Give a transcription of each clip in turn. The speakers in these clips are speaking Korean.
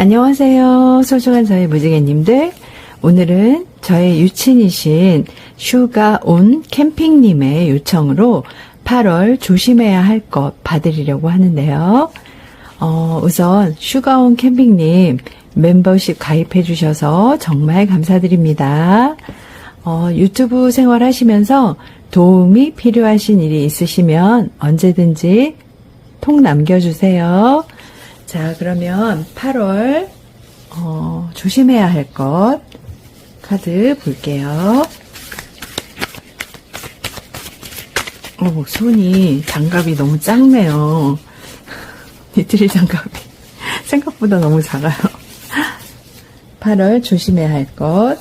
안녕하세요. 소중한 저의 무지개님들. 오늘은 저의 유친이신 슈가온 캠핑님의 요청으로 8월 조심해야 할 것 봐드리려고 하는데요. 우선 슈가온 캠핑님 멤버십 가입해 주셔서 정말 감사드립니다. 유튜브 생활하시면서 도움이 필요하신 일이 있으시면 언제든지 톡 남겨주세요. 자, 그러면 8월 조심해야 할 것 카드 볼게요. 손이 장갑이 너무 작네요. 니트리 장갑이 생각보다 너무 작아요. 8월 조심해야 할 것.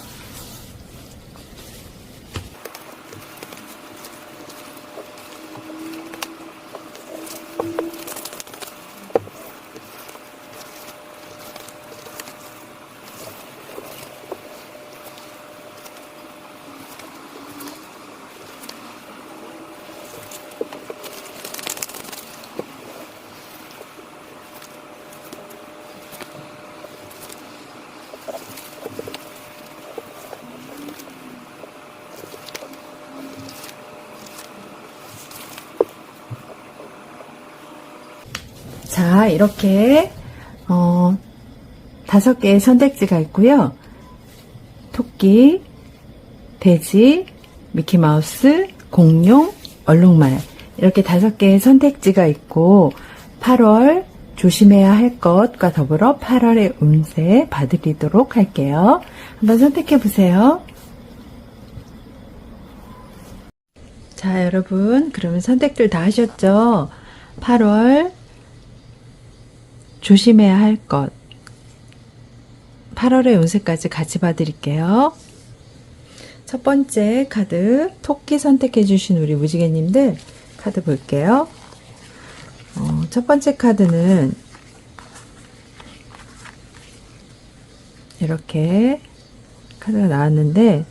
자, 이렇게 5개의 선택지가 있고요. 토끼, 돼지, 미키마우스, 공룡, 얼룩말 이렇게 5개의 선택지가 있고 8월 조심해야 할 것과 더불어 8월의 운세 봐드리도록 할게요. 한번 선택해 보세요. 자, 여러분, 그러면 선택들 다 하셨죠? 8월 조심해야 할 것 8월의 운세까지 같이 봐드릴게요. 첫 번째 카드 토끼 선택해 주신 우리 무지개님들 카드 볼게요. 첫 번째 카드는 이렇게 카드가 나왔는데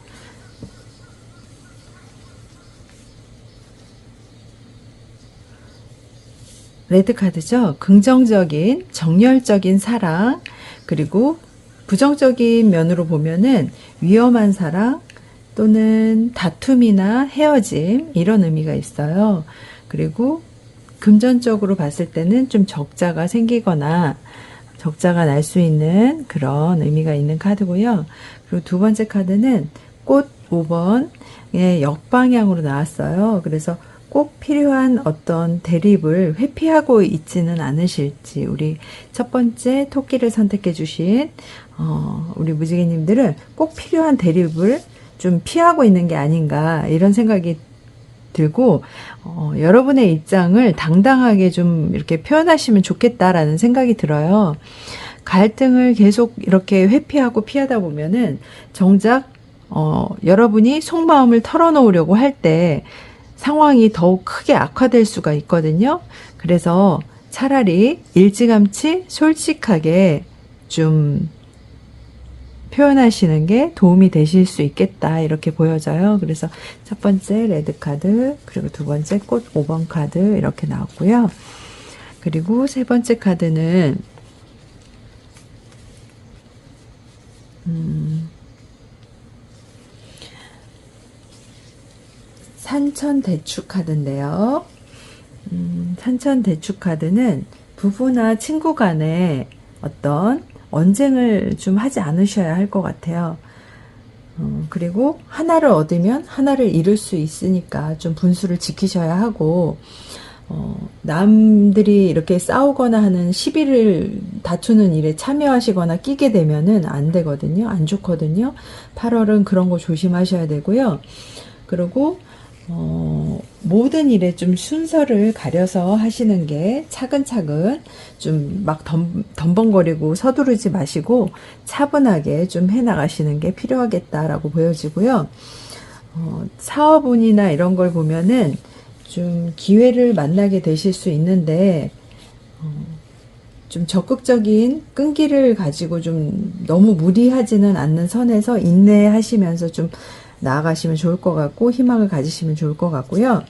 레드카드죠. 긍정적인 정열적인 사랑, 그리고 부정적인 면으로 보면은 위험한 사랑 또는 다툼이나 헤어짐 이런 의미가 있어요. 그리고 금전적으로 봤을 때는 좀 적자가 생기거나 적자가 날 수 있는 그런 의미가 있는 카드고요. 그리고 두 번째 카드는 꽃 5번의 역방향으로 나왔어요. 그래서 꼭 필요한 어떤 대립을 회피하고 있지는 않으실지, 우리 첫 번째 토끼를 선택해 주신 우리 무지개님들은 꼭 필요한 대립을 좀 피하고 있는 게 아닌가 이런 생각이 들고 여러분의 입장을 당당하게 좀 이렇게 표현하시면 좋겠다라는 생각이 들어요. 갈등을 계속 이렇게 회피하고 피하다 보면은 정작 여러분이 속마음을 털어놓으려고 할 때 상황이 더욱 크게 악화될 수가 있거든요. 그래서 차라리 일찌감치 솔직하게 좀 표현하시는 게 도움이 되실 수 있겠다 이렇게 보여져요. 그래서 첫 번째 레드카드, 그리고 두 번째 꽃 5번 카드 이렇게 나왔고요. 그리고 세 번째 카드는 산천대추 카드인데요. 산천대추 카드는 부부나 친구 간에 어떤 언쟁을 좀 하지 않으셔야 할 것 같아요. 그리고 하나를 얻으면 하나를 잃을 수 있으니까 좀 분수를 지키셔야 하고, 남들이 이렇게 싸우거나 하는 시비를 다투는 일에 참여하시거나 끼게 되면은 안 되거든요. 안 좋거든요. 8월은 그런 거 조심하셔야 되고요. 그리고 모든 일에 좀 순서를 가려서 하시는 게 차근차근 좀 막 덤벙거리고 서두르지 마시고 차분하게 좀 해나가시는 게 필요하겠다라고 보여지고요. 사업운이나 이런 걸 보면은 좀 기회를 만나게 되실 수 있는데 좀 적극적인 끈기를 가지고 좀 너무 무리하지는 않는 선에서 인내하시면서 좀 나아가시면 좋을 것 같고 희망을 가지시면 좋을 것 같고요.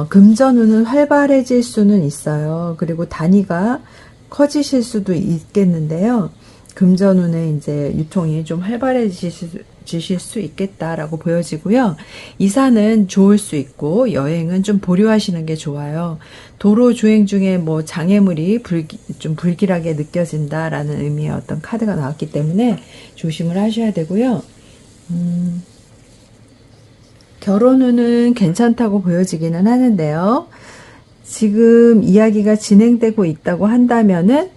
금전운은 활발해질 수는 있어요. 그리고 단위가 커지실 수도 있겠는데요. 금전운의 이제 유통이 좀 활발해지실 수 있겠다라고 보여지고요. 이사는 좋을 수 있고 여행은 좀 보류하시는 게 좋아요. 도로 주행 중에 뭐 장애물이 좀 불길하게 느껴진다라는 의미의 어떤 카드가 나왔기 때문에 조심을 하셔야 되고요. 결혼운은 괜찮다고 보여지기는 하는데요. 지금 이야기가 진행되고 있다고 한다면은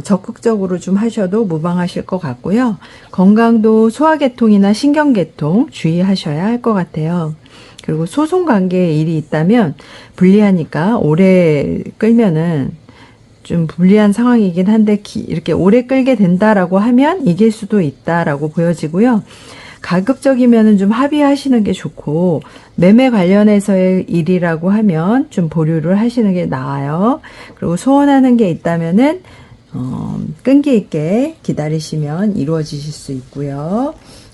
적극적으로 좀 하셔도 무방하실 것 같고요. 건강도 소화계통이나 신경계통 주의하셔야 할 것 같아요. 그리고 소송관계에 일이 있다면 불리하니까 오래 끌면은 좀 불리한 상황이긴 한데 이렇게 오래 끌게 된다라고 하면 이길 수도 있다라고 보여지고요. 가급적이면은 좀 합의하시는 게 좋고, 매매 관련해서의 일이라고 하면 좀 보류를 하시는 게 나아요. 그리고 소원하는 게 있다면은 끈기 있게 기다리시면 이루어지실 수 있고요.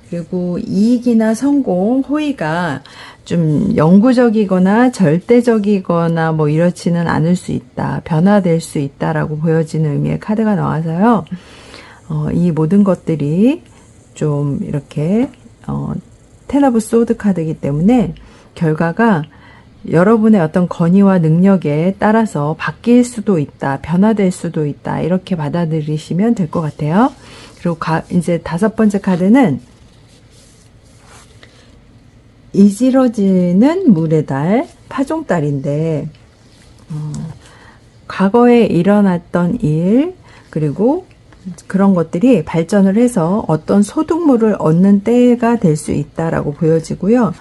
그리고 이익이나 성공, 호의가 좀 영구적이거나 절대적이거나 뭐 이렇지는 않을 수 있다. 변화될 수 있다라고 보여지는 의미의 카드가 나와서요. 이 모든 것들이 좀 이렇게 텐 오브 소드 카드이기 때문에 결과가 여러분의 어떤 건의와 능력에 따라서 바뀔 수도 있다, 변화될 수도 있다, 이렇게 받아들이시면 될 것 같아요. 그리고 이제 5번째 카드는 이지러지는 물의 달, 파종달인데, 과거에 일어났던 일, 그리고 그런 것들이 발전을 해서 어떤 소득물을 얻는 때가 될 수 있다라고 보여지고요.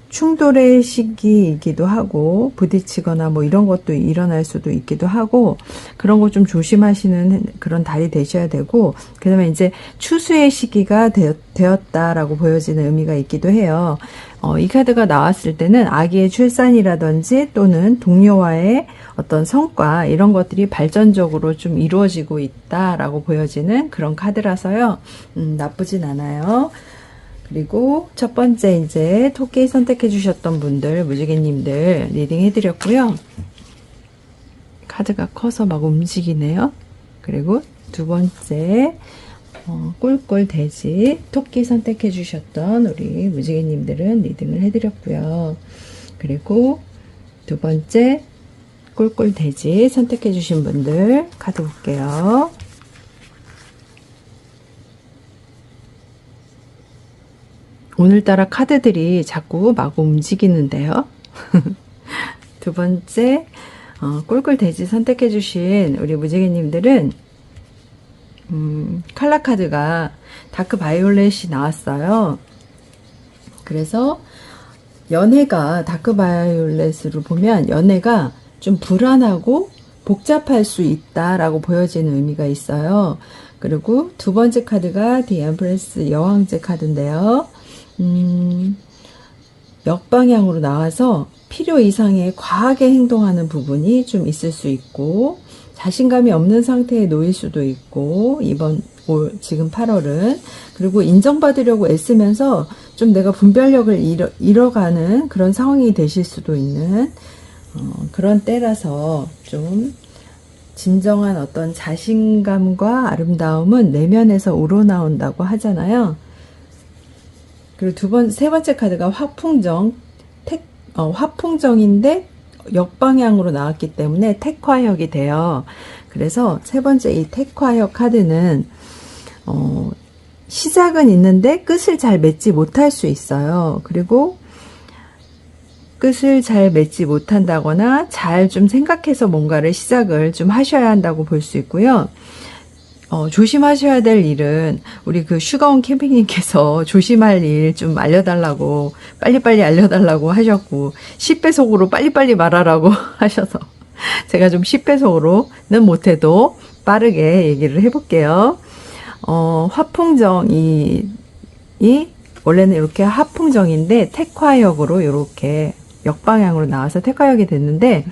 충돌의 시기이기도 하고 부딪히거나 뭐 이런 것도 일어날 수도 있기도 하고 그런 거 좀 조심하시는 그런 달이 되셔야 되고, 그 다음에 이제 추수의 시기가 되었다라고 보여지는 의미가 있기도 해요. 이 카드가 나왔을 때는 아기의 출산이라든지 또는 동료와의 어떤 성과 이런 것들이 발전적으로 좀 이루어지고 있다라고 보여지는 그런 카드라서요. 나쁘진 않아요. 그리고 첫 번째 이제 토끼 선택해 주셨던 분들, 무지개님들 리딩 해드렸고요. 카드가 커서 막 움직이네요. 그리고 두 번째 꿀꿀 돼지 토끼 선택해 주셨던 우리 무지개님들은 리딩을 해드렸고요. 그리고 두 번째 꿀꿀 돼지 선택해 주신 분들 카드 볼게요. 오늘따라 카드들이 자꾸 마구 움직이는데요. 두 번째 꿀꿀 돼지 선택해 주신 우리 무지개님들은 칼라 카드가 다크 바이올렛이 나왔어요. 그래서 연애가 다크 바이올렛으로 보면 연애가 좀 불안하고 복잡할 수 있다라고 보여지는 의미가 있어요. 그리고 두 번째 카드가 디 엠프레스 여왕제 카드인데요. 역방향으로 나와서 필요 이상의 과하게 행동하는 부분이 좀 있을 수 있고 자신감이 없는 상태에 놓일 수도 있고 지금 8월은 그리고 인정받으려고 애쓰면서 좀 내가 분별력을 잃어가는 그런 상황이 되실 수도 있는 그런 때라서 좀 진정한 어떤 자신감과 아름다움은 내면에서 우러나온다고 하잖아요. 그리고 세 번째 카드가 화풍정, 화풍정인데 역방향으로 나왔기 때문에 택화역이 돼요. 그래서 세 번째 이 택화역 카드는 시작은 있는데 끝을 잘 맺지 못할 수 있어요. 그리고 끝을 잘 맺지 못한다거나 잘 좀 생각해서 뭔가를 시작을 좀 하셔야 한다고 볼 수 있고요. 조심하셔야 될 일은 우리 그 슈가온 캠핑님께서 조심할 일 좀 알려달라고 빨리빨리 알려달라고 하셨고 10배속으로 빨리빨리 말하라고 하셔서 제가 좀 10배속으로는 못해도 빠르게 얘기를 해볼게요. 화풍정이 원래는 이렇게 화풍정인데 택화역으로 이렇게 역방향으로 나와서 택화역이 됐는데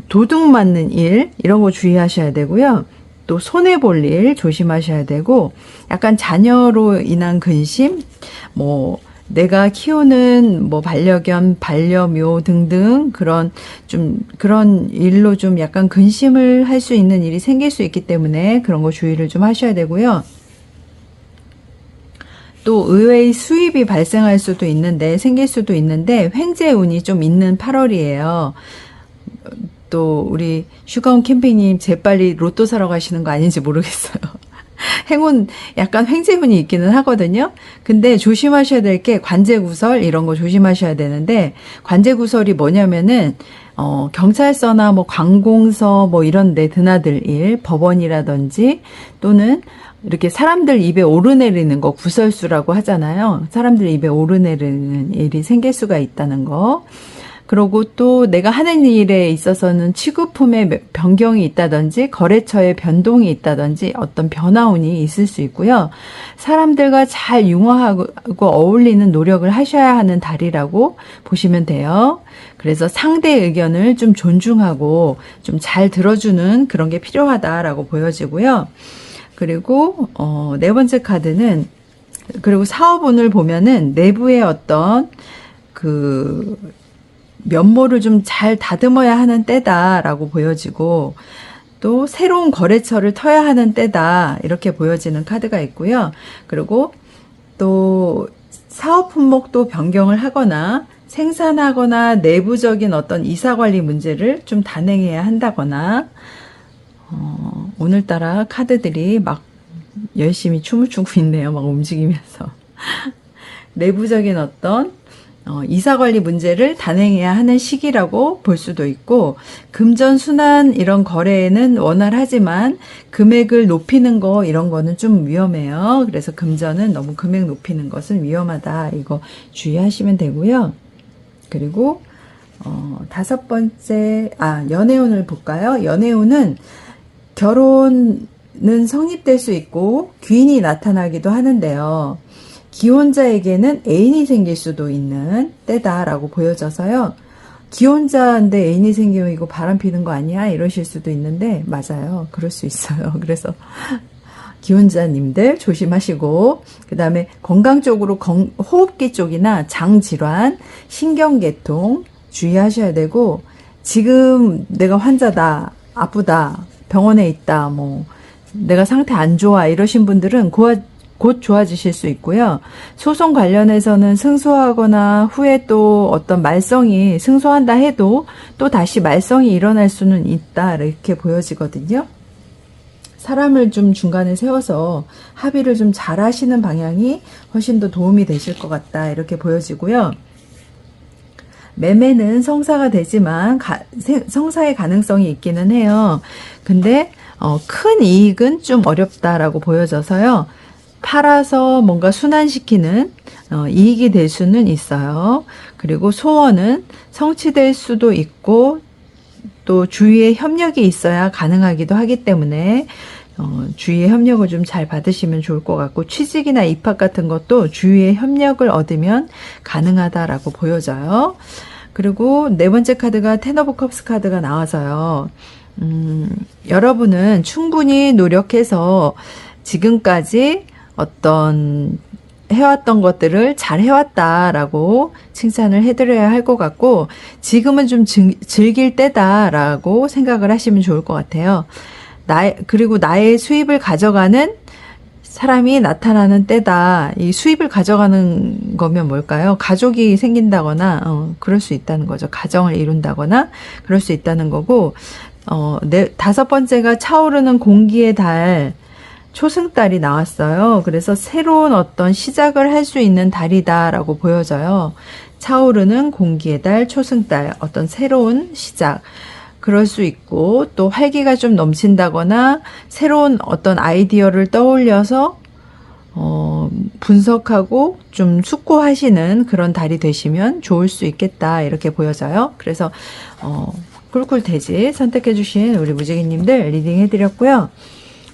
도둑 맞는 일 이런 거 주의하셔야 되고요. 또 손해볼 일 조심하셔야 되고 약간 자녀로 인한 근심 뭐 내가 키우는 뭐 반려견, 반려묘 등등 그런 일로 좀 약간 근심을 할 수 있는 일이 생길 수 있기 때문에 그런 거 주의를 좀 하셔야 되고요. 또 의외의 수입이 발생할 수도 있는데, 생길 수도 있는데, 횡재운이 좀 있는 8월이에요. 또 우리 슈가온 캠핑님 재빨리 로또 사러 가시는 거 아닌지 모르겠어요. 행운, 약간 횡재운이 있기는 하거든요. 근데 조심하셔야 될 게 관제구설 이런 거 조심하셔야 되는데, 관제구설이 뭐냐면은 경찰서나 뭐 관공서 뭐 이런 데 드나들 일, 법원이라든지 또는 이렇게 사람들 입에 오르내리는 거 구설수라고 하잖아요. 사람들 입에 오르내리는 일이 생길 수가 있다는 거. 그리고 또 내가 하는 일에 있어서는 취급품의 변경이 있다든지 거래처의 변동이 있다든지 어떤 변화운이 있을 수 있고요. 사람들과 잘 융화하고 어울리는 노력을 하셔야 하는 달이라고 보시면 돼요. 그래서 상대의 의견을 좀 존중하고 좀 잘 들어주는 그런 게 필요하다라고 보여지고요. 그리고 네 번째 카드는, 그리고 사업운을 보면은 내부의 어떤 그 면모를 좀 잘 다듬어야 하는 때다라고 보여지고, 또 새로운 거래처를 터야 하는 때다 이렇게 보여지는 카드가 있고요. 그리고 또 사업 품목도 변경을 하거나 생산하거나 내부적인 어떤 이사관리 문제를 좀 단행해야 한다거나, 오늘따라 카드들이 막 열심히 춤을 추고 있네요. 막 움직이면서. 내부적인 어떤 이사관리 문제를 단행해야 하는 시기라고 볼 수도 있고, 금전 순환 이런 거래에는 원활하지만 금액을 높이는 거 이런 거는 좀 위험해요. 그래서 금전은 너무 금액 높이는 것은 위험하다. 이거 주의하시면 되고요. 그리고 다섯 번째, 연애운을 볼까요? 연애운은 결혼은 성립될 수 있고 귀인이 나타나기도 하는데요. 기혼자에게는 애인이 생길 수도 있는 때다라고 보여져서요. 기혼자인데 애인이 생기면 이거 바람 피는 거 아니야? 이러실 수도 있는데, 맞아요. 그럴 수 있어요. 그래서 기혼자님들 조심하시고, 그 다음에 건강 쪽으로 호흡기 쪽이나 장질환, 신경계통 주의하셔야 되고, 지금 내가 환자다, 아프다, 병원에 있다, 뭐 내가 상태 안 좋아 이러신 분들은 곧 좋아지실 수 있고요. 소송 관련해서는 승소하거나 후에 또 어떤 말썽이 승소한다 해도 또 다시 말썽이 일어날 수는 있다 이렇게 보여지거든요. 사람을 좀 중간에 세워서 합의를 좀 잘 하시는 방향이 훨씬 더 도움이 되실 것 같다 이렇게 보여지고요. 매매는 성사가 되지만 성사의 가능성이 있기는 해요. 근데 큰 이익은 좀 어렵다라고 보여져서요. 팔아서 뭔가 순환시키는 이익이 될 수는 있어요. 그리고 소원은 성취될 수도 있고 또 주위에 협력이 있어야 가능하기도 하기 때문에 주위의 협력을 좀 잘 받으시면 좋을 것 같고, 취직이나 입학 같은 것도 주위의 협력을 얻으면 가능하다라고 보여져요. 그리고 네 번째 카드가 텐 오브 컵스 카드가 나와서요. 여러분은 충분히 노력해서 지금까지 어떤 해왔던 것들을 잘 해왔다라고 칭찬을 해드려야 할 것 같고, 지금은 좀 즐길 때다라고 생각을 하시면 좋을 것 같아요. 그리고 나의 수입을 가져가는 사람이 나타나는 때다. 이 수입을 가져가는 거면 뭘까요? 가족이 생긴다거나, 그럴 수 있다는 거죠. 가정을 이룬다거나, 그럴 수 있다는 거고, 다섯 번째가 차오르는 공기의 달, 초승달이 나왔어요. 그래서 새로운 어떤 시작을 할 수 있는 달이다라고 보여져요. 차오르는 공기의 달, 초승달, 어떤 새로운 시작. 그럴 수 있고, 또 활기가 좀 넘친다거나 새로운 어떤 아이디어를 떠올려서 분석하고 좀 숙고하시는 그런 달이 되시면 좋을 수 있겠다 이렇게 보여져요. 그래서 꿀꿀돼지 선택해 주신 우리 무지개님들 리딩 해드렸고요.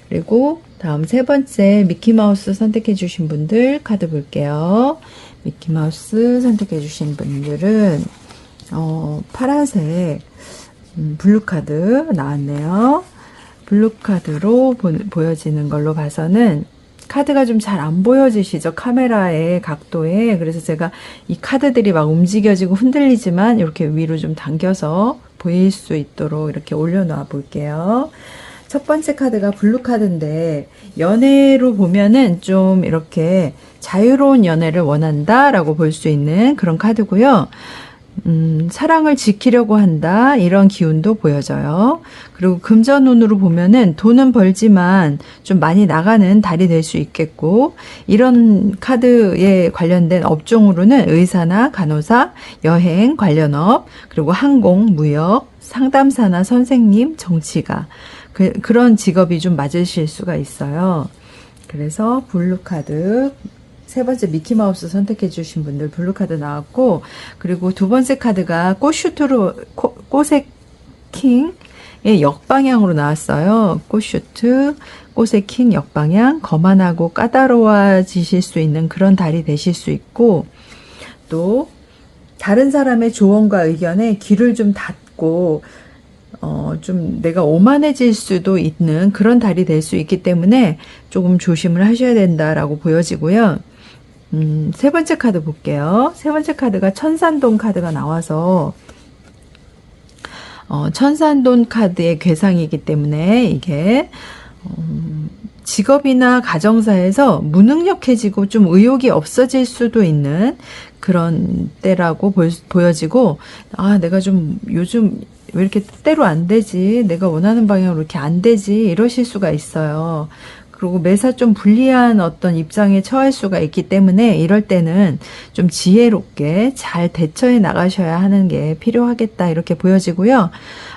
그리고 다음 세 번째 미키마우스 선택해 주신 분들 카드 볼게요. 미키마우스 선택해 주신 분들은 파란색 블루카드 나왔네요. 블루카드로 보여지는 걸로 봐서는 카드가 좀 잘 안 보여지시죠? 카메라의 각도에. 그래서 제가 이 카드들이 막 움직여지고 흔들리지만 이렇게 위로 좀 당겨서 보일 수 있도록 이렇게 올려놓아 볼게요. 첫 번째 카드가 블루 카드인데, 연애로 보면은 좀 이렇게 자유로운 연애를 원한다 라고 볼 수 있는 그런 카드고요. 사랑을 지키려고 한다, 이런 기운도 보여져요. 그리고 금전운으로 보면은 돈은 벌지만 좀 많이 나가는 달이 될 수 있겠고, 이런 카드에 관련된 업종으로는 의사나 간호사, 여행 관련 업, 그리고 항공, 무역, 상담사나 선생님, 정치가, 그런 직업이 좀 맞으실 수가 있어요. 그래서 블루 카드, 세 번째 미키마우스 선택해 주신 분들 블루 카드 나왔고, 그리고 두 번째 카드가 꽃슈트로, 꽃의 킹의 역방향으로 나왔어요. 꽃슈트, 꽃의 킹 역방향, 거만하고 까다로워지실 수 있는 그런 달이 되실 수 있고, 또 다른 사람의 조언과 의견에 귀를 좀 닫고 좀 내가 오만해질 수도 있는 그런 달이 될 수 있기 때문에 조금 조심을 하셔야 된다라고 보여지고요. 세 번째 카드 볼게요. 세 번째 카드가 천산돈 카드가 나와서, 천산돈 카드의 괴상이기 때문에 이게, 직업이나 가정사에서 무능력해지고 좀 의욕이 없어질 수도 있는 그런 때라고 보여지고, 아, 내가 좀 요즘 왜 이렇게 때로 안 되지? 내가 원하는 방향으로 이렇게 안 되지? 이러실 수가 있어요. 그리고 매사 좀 불리한 어떤 입장에 처할 수가 있기 때문에 이럴 때는 좀 지혜롭게 잘 대처해 나가셔야 하는 게 필요하겠다, 이렇게 보여지고요.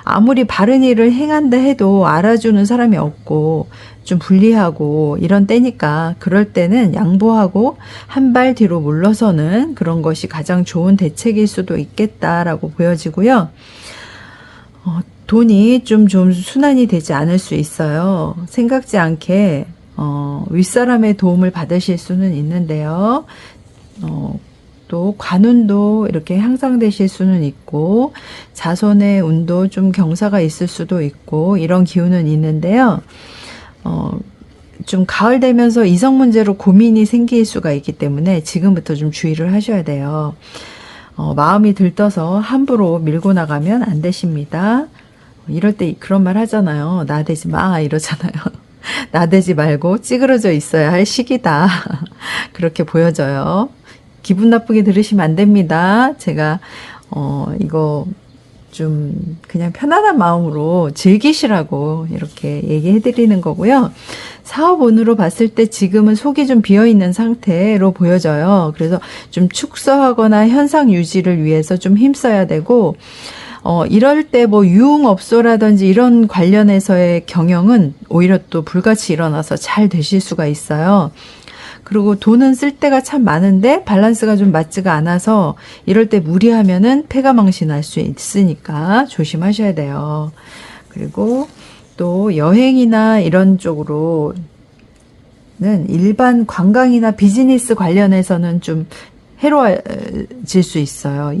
아무리 바른 일을 행한다 해도 알아주는 사람이 없고 좀 불리하고 이런 때니까, 그럴 때는 양보하고 한 발 뒤로 물러서는 그런 것이 가장 좋은 대책일 수도 있겠다라고 보여지고요. 돈이 좀 순환이 되지 않을 수 있어요. 생각지 않게 윗사람의 도움을 받으실 수는 있는데요. 또 관운도 이렇게 향상되실 수는 있고, 자손의 운도 좀 경사가 있을 수도 있고, 이런 기운은 있는데요. 좀 가을 되면서 이성 문제로 고민이 생길 수가 있기 때문에 지금부터 좀 주의를 하셔야 돼요. 마음이 들떠서 함부로 밀고 나가면 안 되십니다. 이럴 때 그런 말 하잖아요. 나대지 마, 이러잖아요. 나대지 말고 찌그러져 있어야 할 시기다. 그렇게 보여져요. 기분 나쁘게 들으시면 안 됩니다. 제가 이거 좀 그냥 편안한 마음으로 즐기시라고 이렇게 얘기해 드리는 거고요. 사업운으로 봤을 때 지금은 속이 좀 비어있는 상태로 보여져요. 그래서 좀 축소하거나 현상 유지를 위해서 좀 힘써야 되고, 이럴 때 뭐 유흥업소라든지 이런 관련해서의 경영은 오히려 또 불같이 일어나서 잘 되실 수가 있어요. 그리고 돈은 쓸 때가 참 많은데 밸런스가 좀 맞지가 않아서 이럴 때 무리하면은 패가망신할 수 있으니까 조심하셔야 돼요. 그리고 또 여행이나 이런 쪽으로는 일반 관광이나 비즈니스 관련해서는 좀 해로워질 수 있어요.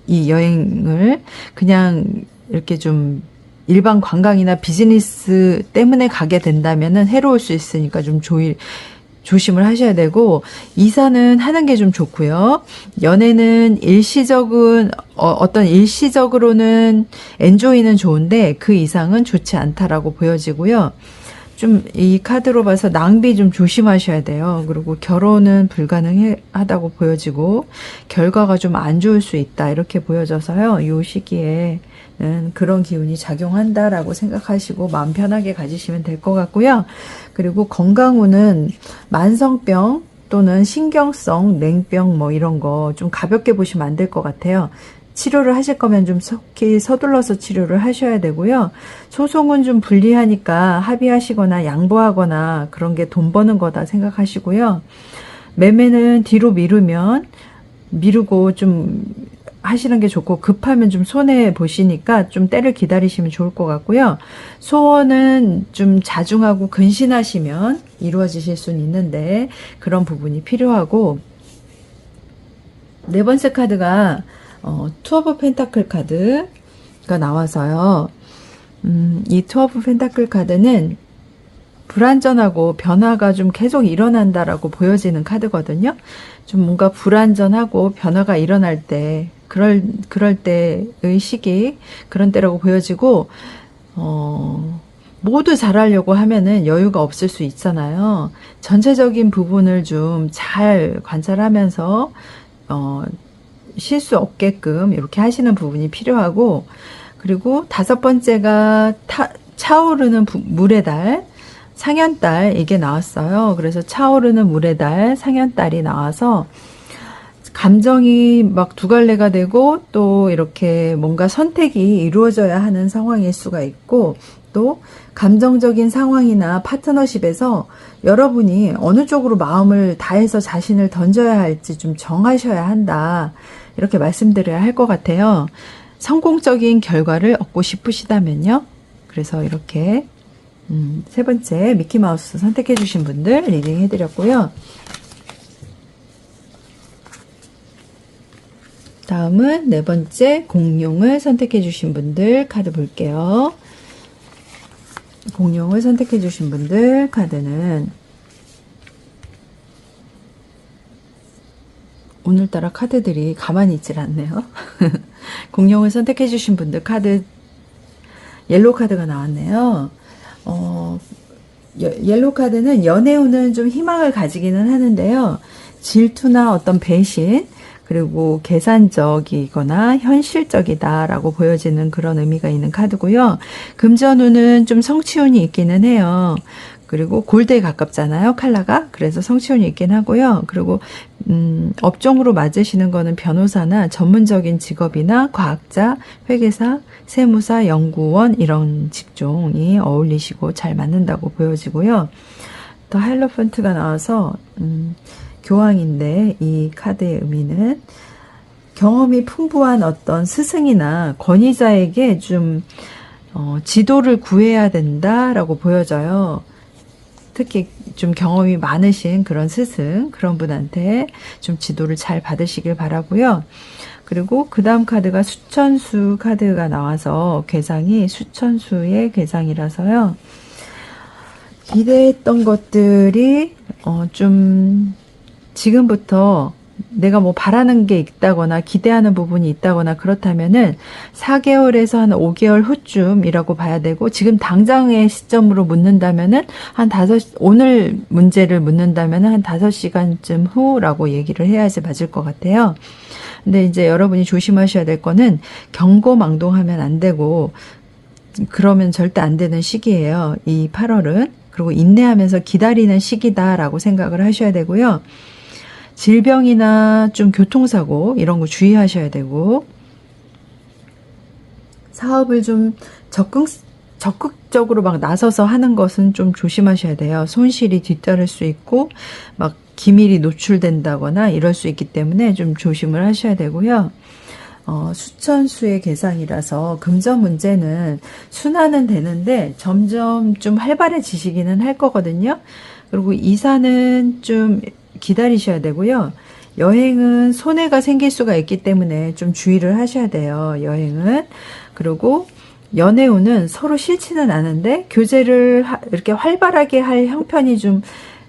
이 여행을 그냥 이렇게 좀 일반 관광이나 비즈니스 때문에 가게 된다면은 해로울 수 있으니까 좀 조심을 하셔야 되고, 이사는 하는 게 좀 좋고요. 연애는 어떤 일시적으로는 엔조이는 좋은데 그 이상은 좋지 않다라고 보여지고요. 좀 이 카드로 봐서 낭비 좀 조심하셔야 돼요. 그리고 결혼은 불가능하다고 보여지고 결과가 좀 안 좋을 수 있다, 이렇게 보여져서요. 이 시기에는 그런 기운이 작용한다라고 생각하시고 마음 편하게 가지시면 될 것 같고요. 그리고 건강운은 만성병 또는 신경성 냉병 뭐 이런 거 좀 가볍게 보시면 안 될 것 같아요. 치료를 하실 거면 좀 속히 서둘러서 치료를 하셔야 되고요. 소송은 좀 불리하니까 합의하시거나 양보하거나 그런 게 돈 버는 거다 생각하시고요. 매매는 뒤로 미루고 좀 하시는 게 좋고, 급하면 좀 손해 보시니까 좀 때를 기다리시면 좋을 것 같고요. 소원은 좀 자중하고 근신하시면 이루어지실 수는 있는데 그런 부분이 필요하고, 네 번째 카드가 투 오브 펜타클 카드가 나와서요. 이 투 오브 펜타클 카드는 불안전하고 변화가 좀 계속 일어난다라고 보여지는 카드거든요. 좀 뭔가 불안전하고 변화가 일어날 때, 그럴 때의 시기, 그런 때라고 보여지고, 모두 잘하려고 하면은 여유가 없을 수 있잖아요. 전체적인 부분을 좀 잘 관찰하면서, 실수 없게끔 이렇게 하시는 부분이 필요하고, 그리고 다섯 번째가 차오르는 물의 달, 상현달, 이게 나왔어요. 그래서 차오르는 물의 달, 상현달이 나와서 감정이 막 두 갈래가 되고, 또 이렇게 뭔가 선택이 이루어져야 하는 상황일 수가 있고, 또 감정적인 상황이나 파트너십에서 여러분이 어느 쪽으로 마음을 다해서 자신을 던져야 할지 좀 정하셔야 한다, 이렇게 말씀드려야 할 것 같아요. 성공적인 결과를 얻고 싶으시다면요. 그래서 이렇게 세 번째 미키마우스 선택해 주신 분들 리딩 해드렸고요. 다음은 네 번째 공룡을 선택해 주신 분들 카드 볼게요. 공룡을 선택해 주신 분들 카드는 오늘따라 카드들이 가만히 있질 않네요. 공룡을 선택해 주신 분들 카드, 옐로우 카드가 나왔네요. 옐로우 카드는 연애운은 좀 희망을 가지기는 하는데요. 질투나 어떤 배신, 그리고 계산적이거나 현실적이다라고 보여지는 그런 의미가 있는 카드고요. 금전운은 좀 성취운이 있기는 해요. 그리고 골드에 가깝잖아요, 컬러가. 그래서 성취운이 있긴 하고요. 그리고 업종으로 맞으시는 거는 변호사나 전문적인 직업이나 과학자, 회계사, 세무사, 연구원 이런 직종이 어울리시고 잘 맞는다고 보여지고요. 더 하이로펀트가 나와서 교황인데, 이 카드의 의미는 경험이 풍부한 어떤 스승이나 권위자에게 좀 지도를 구해야 된다라고 보여져요. 특히 좀 경험이 많으신 그런 스승, 그런 분한테 좀 지도를 잘 받으시길 바라고요. 그리고 그 다음 카드가 수천수 카드가 나와서 괴상이 수천수의 괴상이라서요. 기대했던 것들이 좀 지금부터 내가 뭐 바라는 게 있다거나 기대하는 부분이 있다거나 그렇다면은 4개월에서 한 5개월 후쯤이라고 봐야 되고, 지금 당장의 시점으로 묻는다면은 오늘 문제를 묻는다면은 한 5시간쯤 후라고 얘기를 해야지 맞을 것 같아요. 근데 이제 여러분이 조심하셔야 될 거는 경고망동하면 안 되고, 그러면 절대 안 되는 시기예요, 이 8월은. 그리고 인내하면서 기다리는 시기다라고 생각을 하셔야 되고요. 질병이나 좀 교통사고 이런 거 주의하셔야 되고, 사업을 좀 적극적으로 막 나서서 하는 것은 좀 조심하셔야 돼요. 손실이 뒤따를 수 있고 막 기밀이 노출된다거나 이럴 수 있기 때문에 좀 조심을 하셔야 되고요. 수천수의 계상이라서 금전 문제는 순환은 되는데 점점 좀 활발해지시기는 할 거거든요. 그리고 이사는 좀 기다리셔야 되고요. 여행은 손해가 생길 수가 있기 때문에 좀 주의를 하셔야 돼요, 여행은. 그리고 연애운은 서로 싫지는 않은데 교제를 이렇게 활발하게 할 형편이 좀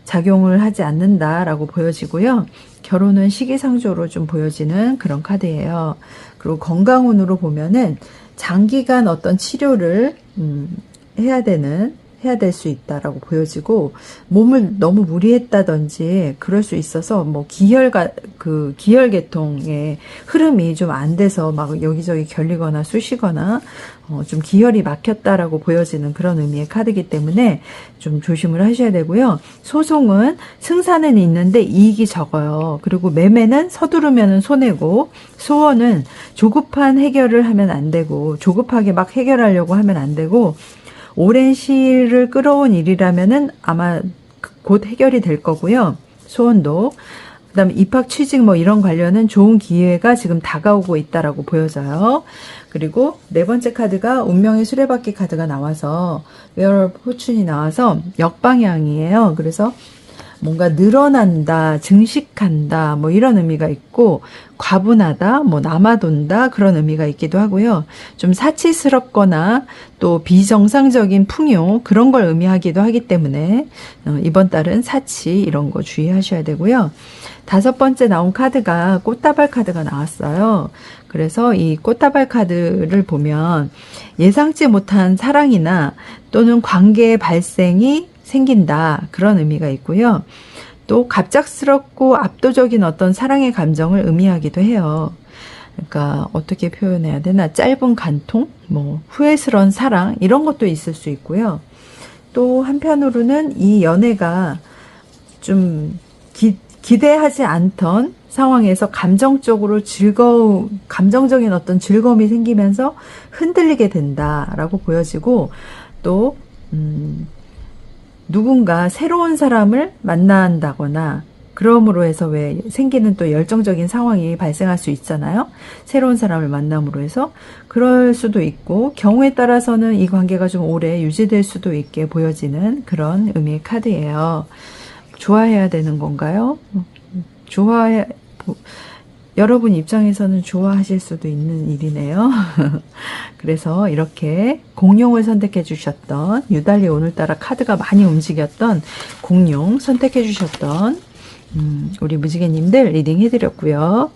작용을 하지 않는다라고 보여지고요. 결혼은 시기상조로 좀 보여지는 그런 카드예요. 그리고 건강운으로 보면은 장기간 어떤 치료를 해야 될 수 있다라고 보여지고, 몸을 너무 무리했다든지 그럴 수 있어서 뭐 기혈계통의 흐름이 좀 안 돼서 막 여기저기 결리거나 쑤시거나 좀 기혈이 막혔다라고 보여지는 그런 의미의 카드이기 때문에 좀 조심을 하셔야 되고요. 소송은 승산은 있는데 이익이 적어요. 그리고 매매는 서두르면 손해고, 소원은 조급한 해결을 하면 안 되고, 조급하게 막 해결하려고 하면 안 되고, 오랜 시일을 끌어온 일이라면은 아마 곧 해결이 될 거고요. 소원도. 그다음에 입학, 취직 뭐 이런 관련은 좋은 기회가 지금 다가오고 있다라고 보여져요. 그리고 네 번째 카드가 운명의 수레바퀴 카드가 나와서 웨어 오브 포춘이 나와서 역방향이에요. 그래서 뭔가 늘어난다, 증식한다, 뭐 이런 의미가 있고, 과분하다, 뭐 남아돈다, 그런 의미가 있기도 하고요. 좀 사치스럽거나 또 비정상적인 풍요, 그런 걸 의미하기도 하기 때문에, 이번 달은 사치, 이런 거 주의하셔야 되고요. 5번째 나온 카드가 꽃다발 카드가 나왔어요. 그래서 이 꽃다발 카드를 보면 예상치 못한 사랑이나 또는 관계의 발생이 생긴다, 그런 의미가 있고요. 또 갑작스럽고 압도적인 어떤 사랑의 감정을 의미하기도 해요. 그러니까 어떻게 표현해야 되나, 짧은 간통, 뭐 후회스러운 사랑, 이런 것도 있을 수 있고요. 또 한편으로는 이 연애가 좀 기대하지 않던 상황에서 감정적으로 감정적인 어떤 즐거움이 생기면서 흔들리게 된다라고 보여지고, 또 누군가 새로운 사람을 만난다거나, 그럼으로 해서 왜 생기는 또 열정적인 상황이 발생할 수 있잖아요. 새로운 사람을 만남으로 해서 그럴 수도 있고, 경우에 따라서는 이 관계가 좀 오래 유지될 수도 있게 보여지는 그런 의미의 카드예요. 좋아해야 되는 건가요? 여러분 입장에서는 좋아하실 수도 있는 일이네요. 그래서 이렇게 공룡을 선택해 주셨던, 유달리 오늘따라 카드가 많이 움직였던 공룡 선택해 주셨던 우리 무지개님들 리딩 해드렸고요.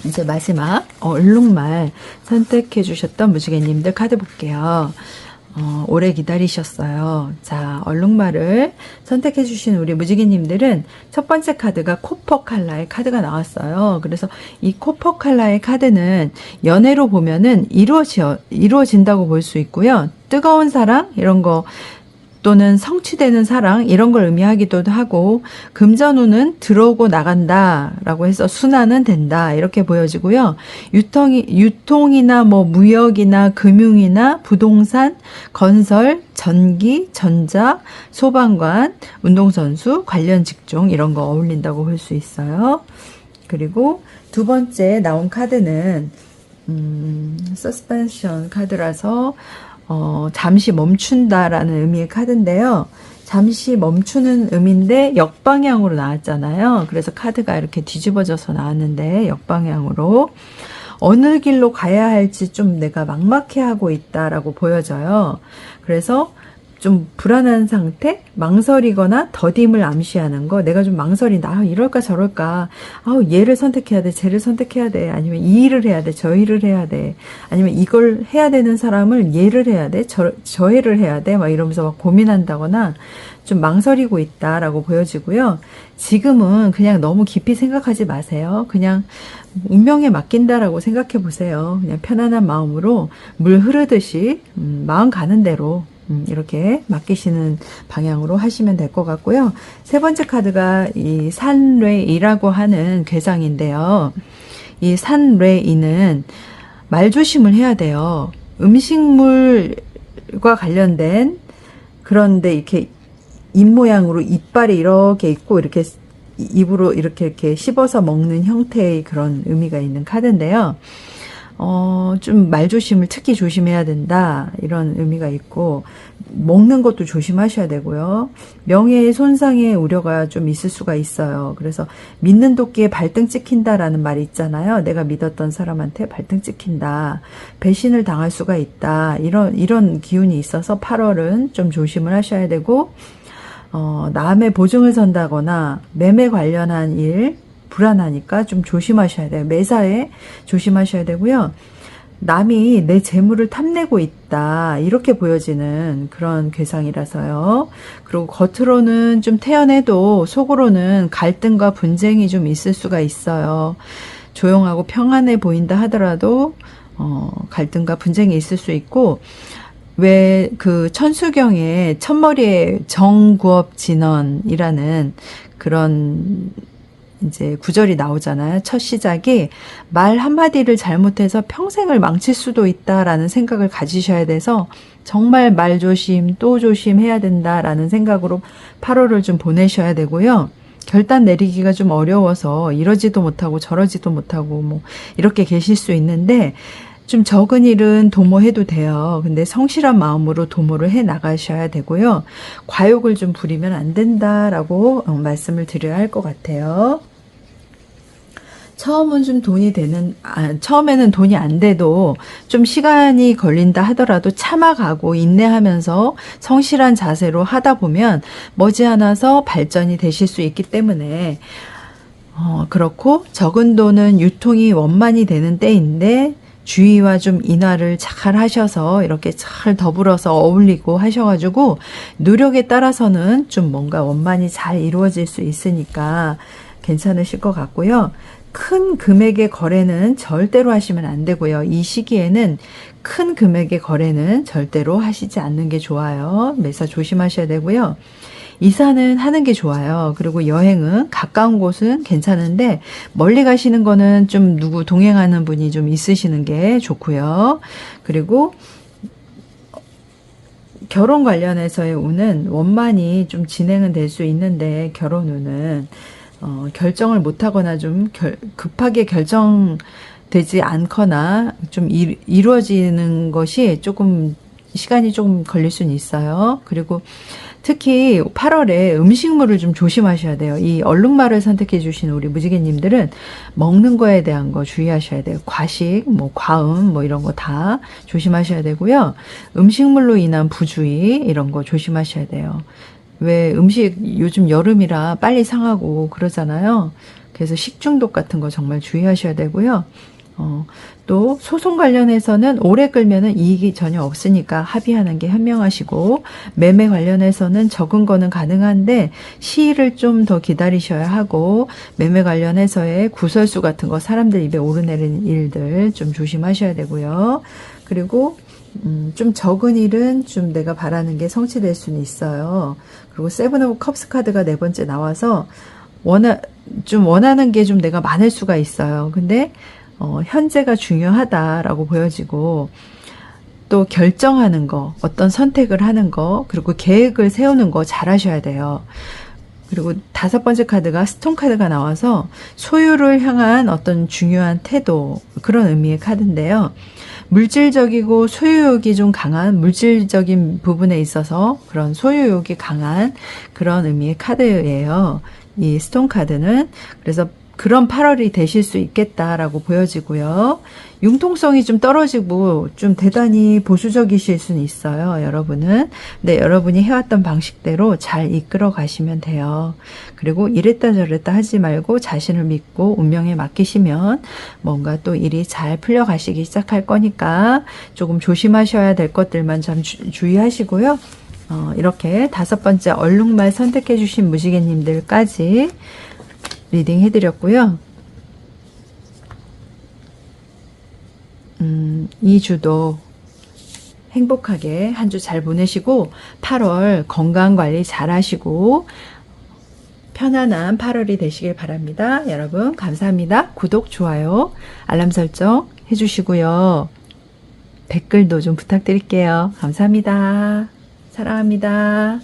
이제 마지막 얼룩말 선택해 주셨던 무지개님들 카드 볼게요. 오래 기다리셨어요. 자, 얼룩말을 선택해 주신 우리 무지개님들은 첫 번째 카드가 코퍼 컬러의 카드가 나왔어요. 그래서 이 코퍼 컬러의 카드는 연애로 보면은 이루어진다고 볼 수 있고요. 뜨거운 사랑, 이런 거, 또는 성취되는 사랑, 이런 걸 의미하기도 하고, 금전운은 들어오고 나간다 라고 해서 순환은 된다, 이렇게 보여지고요. 유통이나 뭐 무역이나 금융이나 부동산, 건설, 전기, 전자, 소방관, 운동선수, 관련 직종, 이런 거 어울린다고 볼 수 있어요. 그리고 두 번째 나온 카드는 서스펜션 카드라서 잠시 멈춘다라는 의미의 카드인데요. 잠시 멈추는 의미인데 역방향으로 나왔잖아요. 그래서 카드가 이렇게 뒤집어져서 나왔는데, 역방향으로 어느 길로 가야 할지 좀 내가 막막해하고 있다라고 보여져요. 그래서 좀 불안한 상태, 망설이거나 더딤을 암시하는 거. 내가 좀 망설인다. 이럴까 저럴까. 얘를 선택해야 돼, 쟤를 선택해야 돼. 아니면 이 일을 해야 돼, 저 일을 해야 돼. 아니면 이걸 해야 되는 사람을 얘를 해야 돼, 저 일을 해야 돼. 막 이러면서 막 고민한다거나 좀 망설이고 있다라고 보여지고요. 지금은 그냥 너무 깊이 생각하지 마세요. 그냥 운명에 맡긴다라고 생각해 보세요. 그냥 편안한 마음으로 물 흐르듯이 마음 가는 대로 이렇게 맡기시는 방향으로 하시면 될 것 같고요. 세 번째 카드가 이 산뢰이라고 하는 괴상인데요. 이 산뢰이는 말조심을 해야 돼요. 음식물과 관련된, 그런데 이렇게 입 모양으로 이빨이 이렇게 있고 이렇게 입으로 이렇게 씹어서 먹는 형태의 그런 의미가 있는 카드인데요. 좀 말조심을 특히 조심해야 된다, 이런 의미가 있고, 먹는 것도 조심하셔야 되고요. 명예의 손상의 우려가 좀 있을 수가 있어요. 그래서 믿는 도끼에 발등 찍힌다라는 말이 있잖아요. 내가 믿었던 사람한테 발등 찍힌다, 배신을 당할 수가 있다, 이런 기운이 있어서 8월은 좀 조심을 하셔야 되고, 남의 보증을 선다거나 매매 관련한 일, 불안하니까 좀 조심하셔야 돼요. 매사에 조심하셔야 되고요. 남이 내 재물을 탐내고 있다, 이렇게 보여지는 그런 괴상이라서요. 그리고 겉으로는 좀 태연해도 속으로는 갈등과 분쟁이 좀 있을 수가 있어요. 조용하고 평안해 보인다 하더라도 갈등과 분쟁이 있을 수 있고, 왜 그 천수경에 첫머리에 정구업진언이라는 그런 이제 구절이 나오잖아요. 첫 시작이 말 한마디를 잘못해서 평생을 망칠 수도 있다라는 생각을 가지셔야 돼서 정말 말 조심 또 조심해야 된다라는 생각으로 8월을 좀 보내셔야 되고요. 결단 내리기가 좀 어려워서 이러지도 못하고 저러지도 못하고 뭐 이렇게 계실 수 있는데, 좀 적은 일은 도모해도 돼요. 근데 성실한 마음으로 도모를 해 나가셔야 되고요. 과욕을 좀 부리면 안 된다라고 말씀을 드려야 할 것 같아요. 처음은 좀 돈이 되는, 처음에는 돈이 안 돼도 좀 시간이 걸린다 하더라도 참아가고 인내하면서 성실한 자세로 하다 보면 머지않아서 발전이 되실 수 있기 때문에, 그렇고 적은 돈은 유통이 원만히 되는 때인데 주의와 좀 인하를 잘 하셔서 이렇게 잘 더불어서 어울리고 하셔가지고 노력에 따라서는 좀 뭔가 원만히 잘 이루어질 수 있으니까 괜찮으실 것 같고요. 큰 금액의 거래는 절대로 하시면 안 되고요. 이 시기에는 큰 금액의 거래는 절대로 하시지 않는 게 좋아요. 매사 조심하셔야 되고요. 이사는 하는 게 좋아요. 그리고 여행은 가까운 곳은 괜찮은데 멀리 가시는 거는 좀 누구 동행하는 분이 좀 있으시는 게 좋고요. 그리고 결혼 관련해서의 운은 원만히 좀 진행은 될 수 있는데 결혼 운은 결정을 못하거나 좀 급하게 결정되지 않거나 좀 이루어지는 것이 조금 시간이 조금 걸릴 수는 있어요. 그리고 특히 8월에 음식물을 좀 조심하셔야 돼요. 이 얼룩말을 선택해 주신 우리 무지개님들은 먹는 거에 대한 거 주의하셔야 돼요. 과식, 뭐 과음, 뭐 이런 거 다 조심하셔야 되고요. 음식물로 인한 부주의 이런 거 조심하셔야 돼요. 왜 음식 요즘 여름이라 빨리 상하고 그러잖아요. 그래서 식중독 같은 거 정말 주의하셔야 되고요. 또 소송 관련해서는 오래 끌면은 이익이 전혀 없으니까 합의하는 게 현명하시고 매매 관련해서는 적은 거는 가능한데 시일을 좀 더 기다리셔야 하고 매매 관련해서의 구설수 같은 거 사람들 입에 오르내리는 일들 좀 조심하셔야 되고요. 그리고 좀 적은 일은 좀 내가 바라는 게 성취될 수는 있어요. 그리고 세븐 오브 컵스 카드가 네 번째 나와서 원하는 게 좀 내가 많을 수가 있어요. 근데 현재가 중요하다라고 보여지고 또 결정하는 거, 어떤 선택을 하는 거, 그리고 계획을 세우는 거 잘 하셔야 돼요. 그리고 다섯 번째 카드가 스톤 카드가 나와서 소유를 향한 어떤 중요한 태도, 그런 의미의 카드인데요. 물질적이고 소유욕이 좀 강한 물질적인 부분에 있어서 그런 소유욕이 강한 그런 의미의 카드예요. 이 스톤 카드는. 그래서 그런 8월이 되실 수 있겠다라고 보여지고요. 융통성이 좀 떨어지고 좀 대단히 보수적이실 수는 있어요, 여러분은. 근데 여러분이 해왔던 방식대로 잘 이끌어 가시면 돼요. 그리고 이랬다 저랬다 하지 말고 자신을 믿고 운명에 맡기시면 뭔가 또 일이 잘 풀려가시기 시작할 거니까 조금 조심하셔야 될 것들만 좀 주의하시고요. 이렇게 다섯 번째 얼룩말 선택해 주신 무지개님들까지 리딩 해드렸고요. 이 주도 행복하게 한 주 잘 보내시고 8월 건강관리 잘 하시고 편안한 8월이 되시길 바랍니다. 여러분 감사합니다. 구독, 좋아요, 알람 설정 해주시고요. 댓글도 좀 부탁드릴게요. 감사합니다. 사랑합니다.